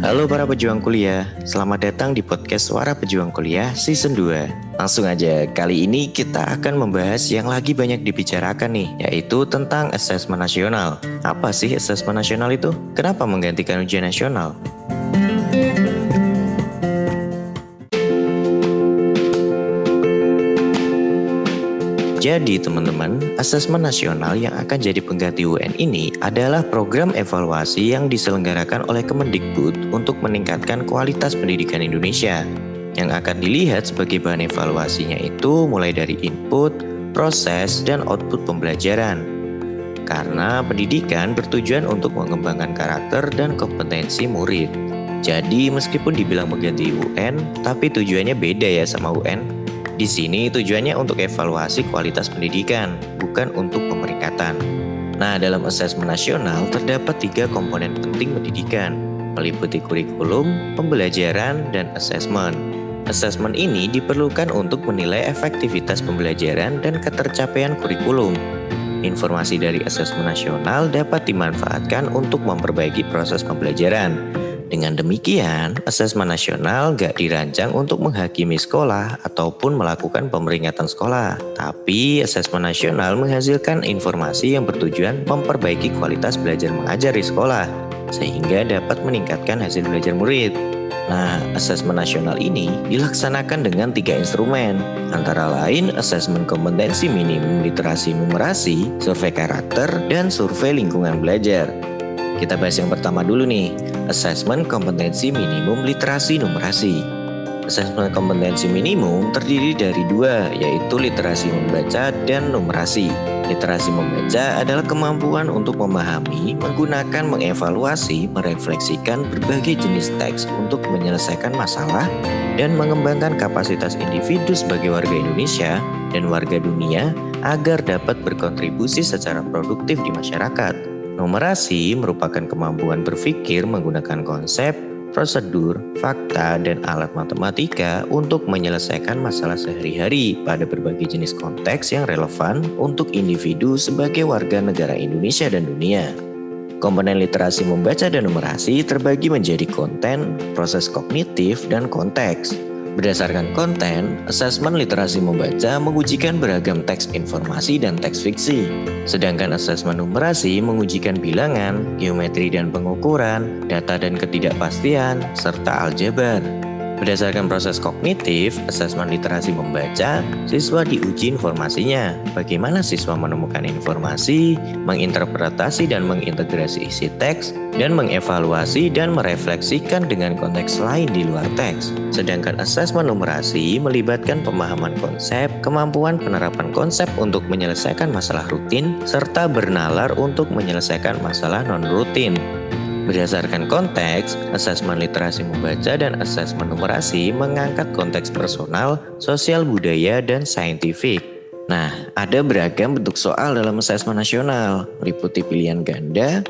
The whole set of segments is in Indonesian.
Halo para pejuang kuliah, selamat datang di podcast Suara Pejuang Kuliah Season 2. Langsung aja, kali ini kita akan membahas yang lagi banyak dibicarakan nih, yaitu tentang asesmen nasional. Apa sih asesmen nasional itu? Kenapa menggantikan ujian nasional? Jadi teman-teman, asesmen nasional yang akan jadi pengganti UN ini adalah program evaluasi yang diselenggarakan oleh Kemendikbud untuk meningkatkan kualitas pendidikan Indonesia. Yang akan dilihat sebagai bahan evaluasinya itu mulai dari input, proses, dan output pembelajaran. Karena pendidikan bertujuan untuk mengembangkan karakter dan kompetensi murid. Jadi meskipun dibilang mengganti UN, tapi tujuannya beda ya sama UN. Di sini tujuannya untuk evaluasi kualitas pendidikan, bukan untuk pemeringkatan. Nah, dalam asesmen nasional terdapat 3 komponen penting pendidikan, meliputi kurikulum, pembelajaran, dan asesmen. Asesmen ini diperlukan untuk menilai efektivitas pembelajaran dan ketercapaian kurikulum. Informasi dari asesmen nasional dapat dimanfaatkan untuk memperbaiki proses pembelajaran. Dengan demikian, asesmen nasional gak dirancang untuk menghakimi sekolah ataupun melakukan pemeringkatan sekolah. Tapi, asesmen nasional menghasilkan informasi yang bertujuan memperbaiki kualitas belajar mengajar di sekolah, sehingga dapat meningkatkan hasil belajar murid. Nah, asesmen nasional ini dilaksanakan dengan 3 instrumen, antara lain asesmen kompetensi minimum literasi numerasi, survei karakter, dan survei lingkungan belajar. Kita bahas yang pertama dulu nih, asesmen kompetensi minimum literasi numerasi. Asesmen kompetensi minimum terdiri dari 2, yaitu literasi membaca dan numerasi. Literasi membaca adalah kemampuan untuk memahami, menggunakan, mengevaluasi, merefleksikan berbagai jenis teks untuk menyelesaikan masalah dan mengembangkan kapasitas individu sebagai warga Indonesia dan warga dunia agar dapat berkontribusi secara produktif di masyarakat. Numerasi merupakan kemampuan berpikir menggunakan konsep, prosedur, fakta, dan alat matematika untuk menyelesaikan masalah sehari-hari pada berbagai jenis konteks yang relevan untuk individu sebagai warga negara Indonesia dan dunia. Komponen literasi membaca dan numerasi terbagi menjadi konten, proses kognitif, dan konteks. Berdasarkan konten, asesmen literasi membaca mengujikan beragam teks informasi dan teks fiksi. Sedangkan asesmen numerasi mengujikan bilangan, geometri dan pengukuran, data dan ketidakpastian, serta aljabar. Berdasarkan proses kognitif, asesmen literasi membaca, siswa diuji informasinya. Bagaimana siswa menemukan informasi, menginterpretasi dan mengintegrasi isi teks, dan mengevaluasi dan merefleksikan dengan konteks lain di luar teks. Sedangkan asesmen numerasi melibatkan pemahaman konsep, kemampuan penerapan konsep untuk menyelesaikan masalah rutin, serta bernalar untuk menyelesaikan masalah non-rutin. Berdasarkan konteks, asesmen literasi membaca dan asesmen numerasi mengangkat konteks personal, sosial budaya, dan saintifik. Nah, ada beragam bentuk soal dalam asesmen nasional, meliputi pilihan ganda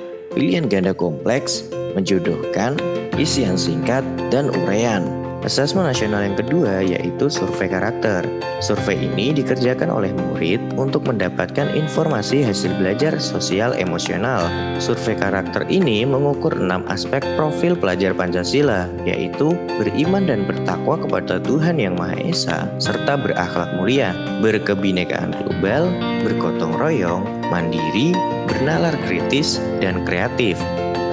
kompleks, menjodohkan, isian singkat, dan uraian. Asesmen nasional yang kedua yaitu survei karakter. Survei ini dikerjakan oleh murid untuk mendapatkan informasi hasil belajar sosial emosional. Survei karakter ini mengukur 6 aspek profil pelajar Pancasila, yaitu beriman dan bertakwa kepada Tuhan Yang Maha Esa, serta berakhlak mulia, berkebinekaan global, bergotong royong, mandiri, bernalar kritis, dan kreatif.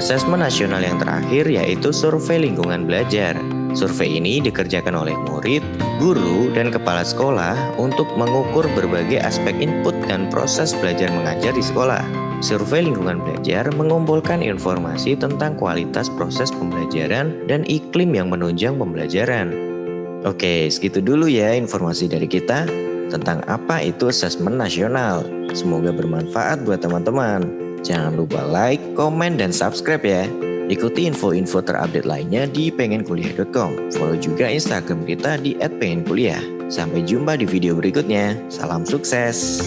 Asesmen nasional yang terakhir yaitu survei lingkungan belajar. Survei ini dikerjakan oleh murid, guru, dan kepala sekolah untuk mengukur berbagai aspek input dan proses belajar mengajar di sekolah. Survei lingkungan belajar mengumpulkan informasi tentang kualitas proses pembelajaran dan iklim yang menunjang pembelajaran. Oke, segitu dulu ya informasi dari kita tentang apa itu asesmen nasional. Semoga bermanfaat buat teman-teman. Jangan lupa like, komen, dan subscribe ya. Ikuti info-info terupdate lainnya di pengenkuliah.com. Follow juga Instagram kita di @pengenkuliah. Sampai jumpa di video berikutnya. Salam sukses.